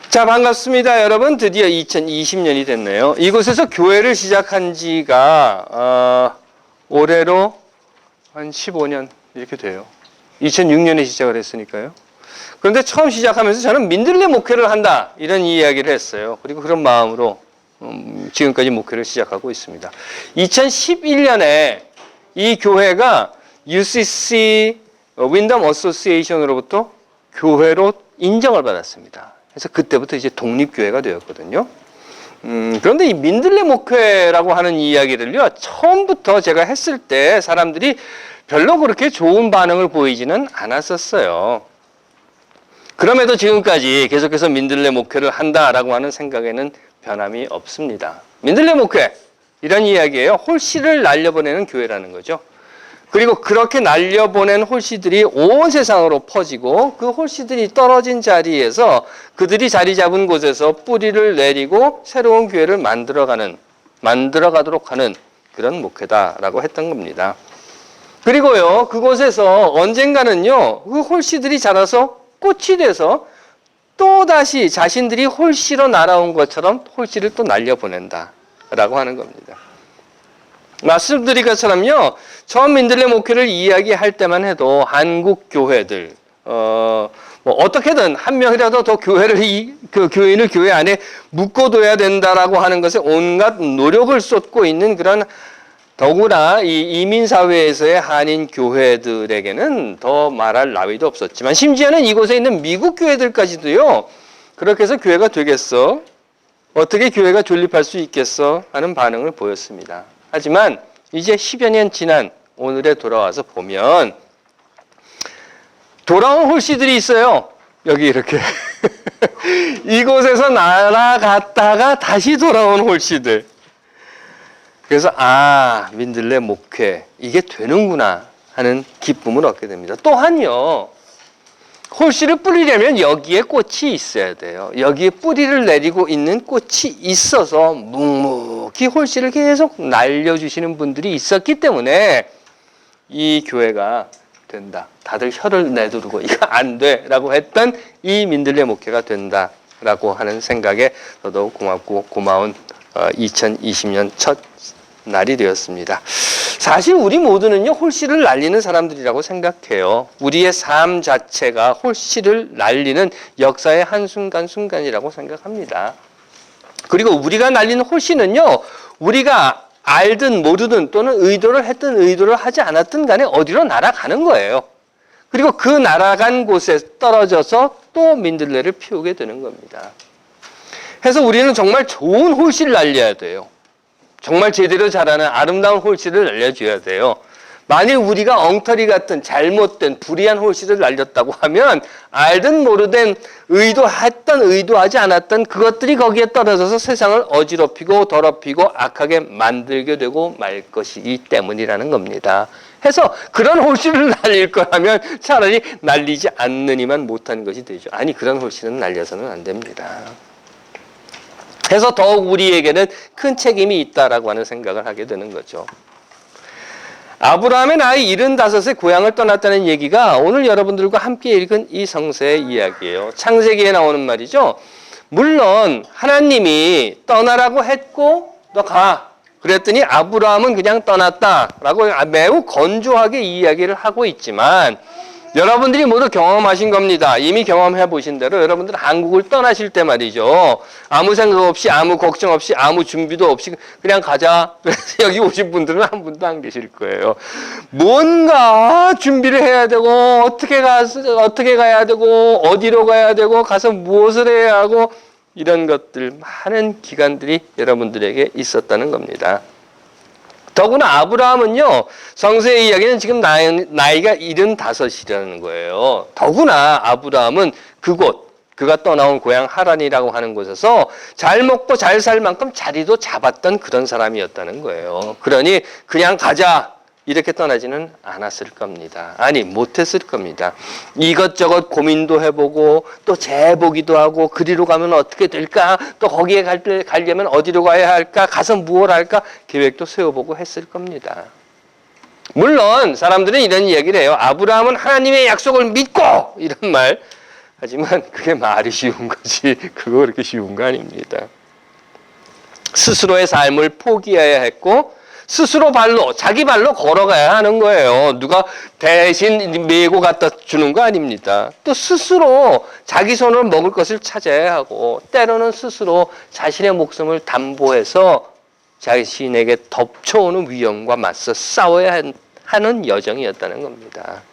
자, 반갑습니다. 여러분, 드디어 2020년이 됐네요. 이곳에서 교회를 시작한 지가 올해로 한 15년 이렇게 돼요. 2006년에 시작을 했으니까요. 그런데 처음 시작하면서 저는 민들레 목회를 한다, 이런 이야기를 했어요. 그리고 그런 마음으로 지금까지 목회를 시작하고 있습니다. 2011년에 이 교회가 UCC 윈덤 어소시에이션으로부터 교회로 인정을 받았습니다. 그래서 그때부터 이제 독립교회가 되었거든요. 그런데 이 민들레 목회라고 하는 이야기를요, 처음부터 제가 했을 때 사람들이 별로 그렇게 좋은 반응을 보이지는 않았었어요. 그럼에도 지금까지 계속해서 민들레 목회를 한다라고 하는 생각에는 변함이 없습니다. 민들레 목회, 이런 이야기예요. 홀씨를 날려보내는 교회라는 거죠. 그리고 그렇게 날려보낸 홀씨들이 온 세상으로 퍼지고 그 홀씨들이 떨어진 자리에서 그들이 자리 잡은 곳에서 뿌리를 내리고 새로운 교회를 만들어가도록 하는 그런 목회다라고 했던 겁니다. 그리고요, 그곳에서 언젠가는요, 그 홀씨들이 자라서 꽃이 돼서 또다시 자신들이 홀씨로 날아온 것처럼 홀씨를 또 날려보낸다라고 하는 겁니다. 말씀드린 것처럼요, 처음 민들레 목회를 이야기할 때만 해도 한국 교회들, 어떻게든 한 명이라도 더 그 교인을 교회 안에 묶어둬야 된다라고 하는 것에 온갖 노력을 쏟고 있는 그런, 더구나 이 이민사회에서의 한인 교회들에게는 더 말할 나위도 없었지만, 심지어는 이곳에 있는 미국 교회들까지도요, 그렇게 해서 교회가 되겠어? 어떻게 교회가 존립할 수 있겠어? 하는 반응을 보였습니다. 하지만 이제 10여 년 지난 오늘에 돌아와서 보면 돌아온 홀씨들이 있어요. 여기 이렇게 이곳에서 날아갔다가 다시 돌아온 홀씨들. 그래서 민들레 목회, 이게 되는구나 하는 기쁨을 얻게 됩니다. 또한요, 홀씨를 뿌리려면 여기에 꽃이 있어야 돼요. 여기에 뿌리를 내리고 있는 꽃이 있어서 묵묵히 홀씨를 계속 날려주시는 분들이 있었기 때문에 이 교회가 된다. 다들 혀를 내두르고 이거 안 돼 라고 했던 이 민들레 목회가 된다라고 하는 생각에 더더욱 고맙고 고마운 2020년 첫 날이 되었습니다. 사실 우리 모두는요, 홀씨를 날리는 사람들이라고 생각해요. 우리의 삶 자체가 홀씨를 날리는 역사의 한순간순간이라고 생각합니다. 그리고 우리가 날리는 홀씨는요, 우리가 알든 모르든 또는 의도를 했든 의도를 하지 않았든 간에 어디로 날아가는 거예요. 그리고 그 날아간 곳에 떨어져서 또 민들레를 피우게 되는 겁니다. 그래서 우리는 정말 좋은 홀씨를 날려야 돼요. 정말 제대로 자라는 아름다운 홀씨를 날려줘야 돼요. 만일 우리가 엉터리 같은 잘못된 불의한 홀씨를 날렸다고 하면 알든 모르든 의도했던 의도하지 않았던 그것들이 거기에 떨어져서 세상을 어지럽히고 더럽히고 악하게 만들게 되고 말 것이기 때문이라는 겁니다. 해서 그런 홀씨를 날릴 거라면 차라리 날리지 않느니만 못한 것이 되죠. 아니, 그런 홀씨는 날려서는 안 됩니다. 해서 더욱 우리에게는 큰 책임이 있다라고 하는 생각을 하게 되는 거죠. 아브라함의 나이 75세 고향을 떠났다는 얘기가 오늘 여러분들과 함께 읽은 이 성서의 이야기예요. 창세기에 나오는 말이죠. 물론 하나님이 떠나라고 했고 너 가. 그랬더니 아브라함은 그냥 떠났다라고 매우 건조하게 이야기를 하고 있지만, 여러분들이 모두 경험하신 겁니다. 이미 경험해 보신 대로 여러분들은 한국을 떠나실 때 말이죠, 아무 생각 없이, 아무 걱정 없이, 아무 준비도 없이 그냥 가자. 그래서 여기 오신 분들은 한 분도 안 계실 거예요. 뭔가 준비를 해야 되고, 어떻게 가야 되고, 어디로 가야 되고, 가서 무엇을 해야 하고, 이런 것들, 많은 기간들이 여러분들에게 있었다는 겁니다. 더구나 아브라함은요, 성서의 이야기는 지금 나이가 75이라는 거예요. 더구나 아브라함은 그가 떠나온 고향 하란이라고 하는 곳에서 잘 먹고 잘 살 만큼 자리도 잡았던 그런 사람이었다는 거예요. 그러니 그냥 가자, 이렇게 떠나지는 않았을 겁니다. 아니, 못했을 겁니다. 이것저것 고민도 해보고 또 재보기도 하고, 그리로 가면 어떻게 될까, 또 거기에 가려면 어디로 가야 할까, 가서 무엇을 할까, 계획도 세워보고 했을 겁니다. 물론 사람들은 이런 이야기를 해요. 아브라함은 하나님의 약속을 믿고, 이런 말, 하지만 그게 말이 쉬운 거지 그거 그렇게 쉬운 거 아닙니다. 스스로의 삶을 포기해야 했고 스스로 자기 발로 걸어가야 하는 거예요. 누가 대신 메고 갖다 주는 거 아닙니다. 또 스스로 자기 손으로 먹을 것을 찾아야 하고 때로는 스스로 자신의 목숨을 담보해서 자신에게 덮쳐오는 위험과 맞서 싸워야 하는 여정이었다는 겁니다.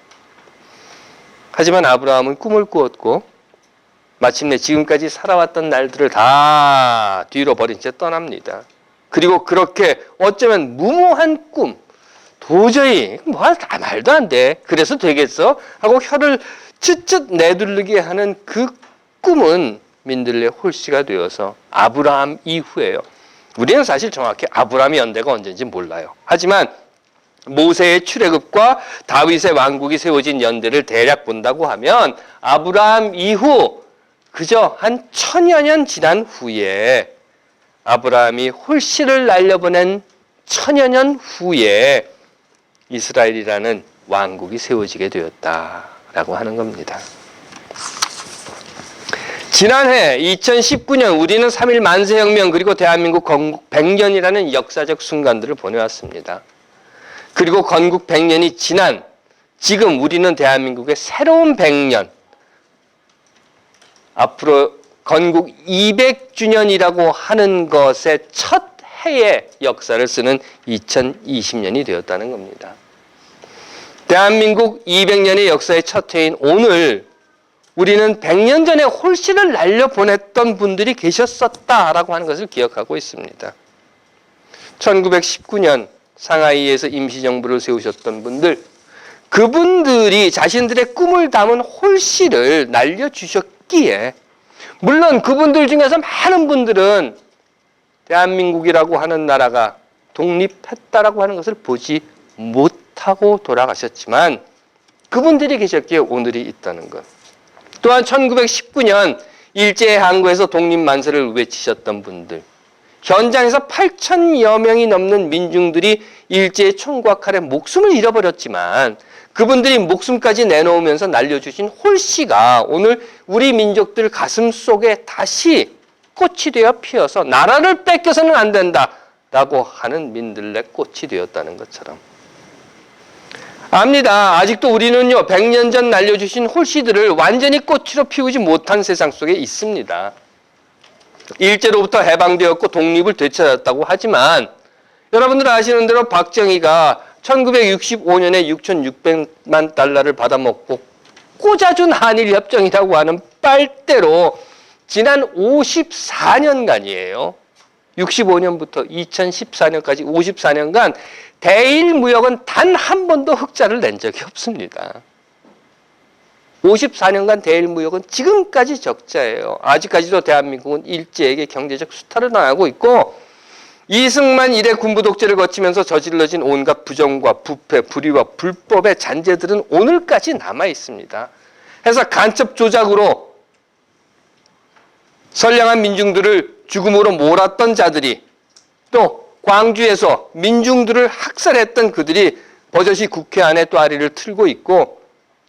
하지만 아브라함은 꿈을 꾸었고 마침내 지금까지 살아왔던 날들을 다 뒤로 버린 채 떠납니다. 그리고 그렇게 어쩌면 무모한 꿈, 도저히 말도 안 돼. 그래서 되겠어? 하고 혀를 쯧쯧 내두르게 하는 그 꿈은 민들레 홀씨가 되어서 아브라함 이후에요. 우리는 사실 정확히 아브라함의 연대가 언제인지 몰라요. 하지만 모세의 출애굽과 다윗의 왕국이 세워진 연대를 대략 본다고 하면 아브라함 이후 그저 한 1000여 년 지난 후에 아브라함이 홀씨를 날려보낸 1000여 년 후에 이스라엘이라는 왕국이 세워지게 되었다라고 하는 겁니다. 지난해 2019년 우리는 3.1 만세혁명 그리고 대한민국 건국 100년이라는 역사적 순간들을 보내왔습니다. 그리고 건국 100년이 지난 지금 우리는 대한민국의 새로운 100년, 앞으로 건국 200주년이라고 하는 것의 첫 해의 역사를 쓰는 2020년이 되었다는 겁니다. 대한민국 200년의 역사의 첫 해인 오늘 우리는 100년 전에 홀씨를 날려보냈던 분들이 계셨었다라고 하는 것을 기억하고 있습니다. 1919년 상하이에서 임시정부를 세우셨던 분들, 그분들이 자신들의 꿈을 담은 홀씨를 날려주셨기에 물론 그분들 중에서 많은 분들은 대한민국이라고 하는 나라가 독립했다라고 하는 것을 보지 못하고 돌아가셨지만 그분들이 계셨기에 오늘이 있다는 것. 또한 1919년 일제항구에서 독립만세를 외치셨던 분들, 현장에서 8,000여 명이 넘는 민중들이 일제의 총각 아래 목숨을 잃어버렸지만 그분들이 목숨까지 내놓으면서 날려주신 홀씨가 오늘 우리 민족들 가슴 속에 다시 꽃이 되어 피어서 나라를 뺏겨서는 안 된다라고 하는 민들레 꽃이 되었다는 것처럼 압니다. 아직도 우리는요 100년 전 날려주신 홀씨들을 완전히 꽃으로 피우지 못한 세상 속에 있습니다. 일제로부터 해방되었고 독립을 되찾았다고 하지만 여러분들 아시는 대로 박정희가 1965년에 6,600만 달러를 받아먹고 꽂아준 한일협정이라고 하는 빨대로 지난 54년간이에요. 65년부터 2014년까지 54년간 대일 무역은 단 한 번도 흑자를 낸 적이 없습니다. 54년간 대일 무역은 지금까지 적자예요. 아직까지도 대한민국은 일제에게 경제적 수탈을 당하고 있고 이승만 이래 군부 독재를 거치면서 저질러진 온갖 부정과 부패, 불의와 불법의 잔재들은 오늘까지 남아 있습니다. 해서 간첩 조작으로 선량한 민중들을 죽음으로 몰았던 자들이 또 광주에서 민중들을 학살했던 그들이 버젓이 국회 안에 또아리를 틀고 있고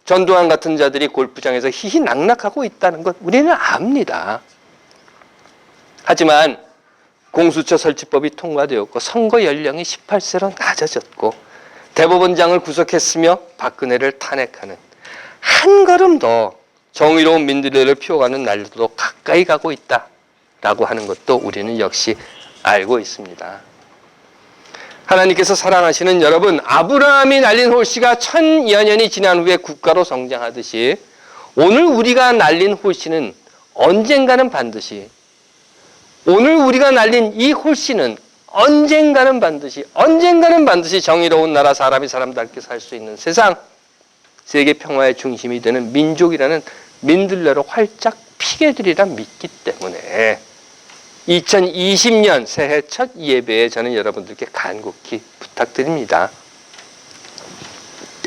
전두환 같은 자들이 골프장에서 희희낙낙하고 있다는 것 우리는 압니다. 하지만 공수처 설치법이 통과되었고 선거 연령이 18세로 낮아졌고 대법원장을 구속했으며 박근혜를 탄핵하는 한 걸음 더 정의로운 민들레를 피워가는 날도 가까이 가고 있다라고 하는 것도 우리는 역시 알고 있습니다. 하나님께서 사랑하시는 여러분, 아브라함이 날린 홀씨가 1000여 년이 지난 후에 국가로 성장하듯이 오늘 우리가 날린 홀씨는 언젠가는 반드시 오늘 우리가 날린 이 홀씨는 언젠가는 반드시 정의로운 나라, 사람이 사람답게 살 수 있는 세상, 세계 평화의 중심이 되는 민족이라는 민들레로 활짝 피게 되리라 믿기 때문에 2020년 새해 첫 예배에 저는 여러분들께 간곡히 부탁드립니다.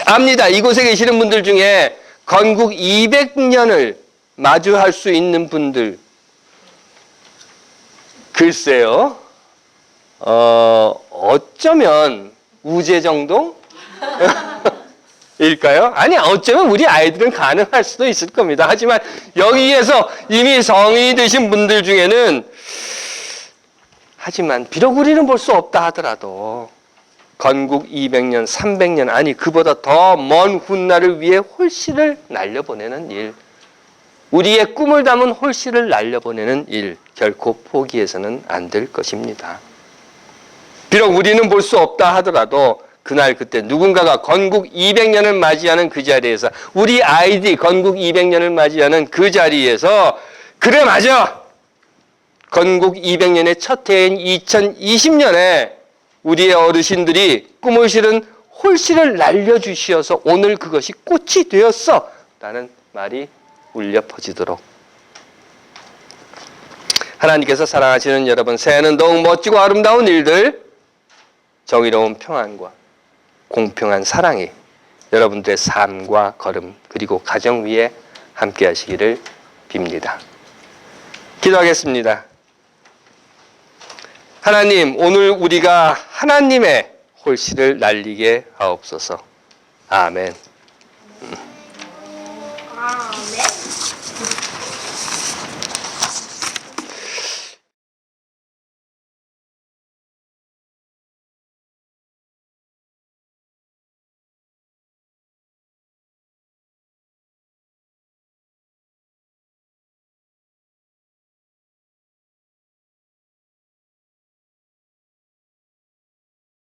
압니다. 이곳에 계시는 분들 중에 건국 200년을 마주할 수 있는 분들 글쎄요. 어쩌면 우재 정도? 일까요? 아니, 어쩌면 우리 아이들은 가능할 수도 있을 겁니다. 하지만 여기에서 이미 성인이 되신 분들 중에는 하지만 비록 우리는 볼 수 없다 하더라도 건국 200년, 300년 아니 그보다 더 먼 훗날을 위해 홀씨를 날려보내는 일, 우리의 꿈을 담은 홀씨를 날려보내는 일 결코 포기해서는 안 될 것입니다. 비록 우리는 볼 수 없다 하더라도 그날 그때 누군가가 건국 200년을 맞이하는 그 자리에서 우리 아이들이 건국 200년을 맞이하는 그 자리에서 그래 맞아! 건국 200년의 첫 해인 2020년에 우리의 어르신들이 꿈을 실은 홀씨를 날려주시어서 오늘 그것이 꽃이 되었어! 라는 말이 울려 퍼지도록 하나님께서 사랑하시는 여러분, 새해는 더욱 멋지고 아름다운 일들, 정의로운 평안과 공평한 사랑이 여러분들의 삶과 걸음 그리고 가정 위에 함께 하시기를 빕니다. 기도하겠습니다. 하나님, 오늘 우리가 하나님의 홀씨를 날리게 하옵소서. 아멘. 아멘.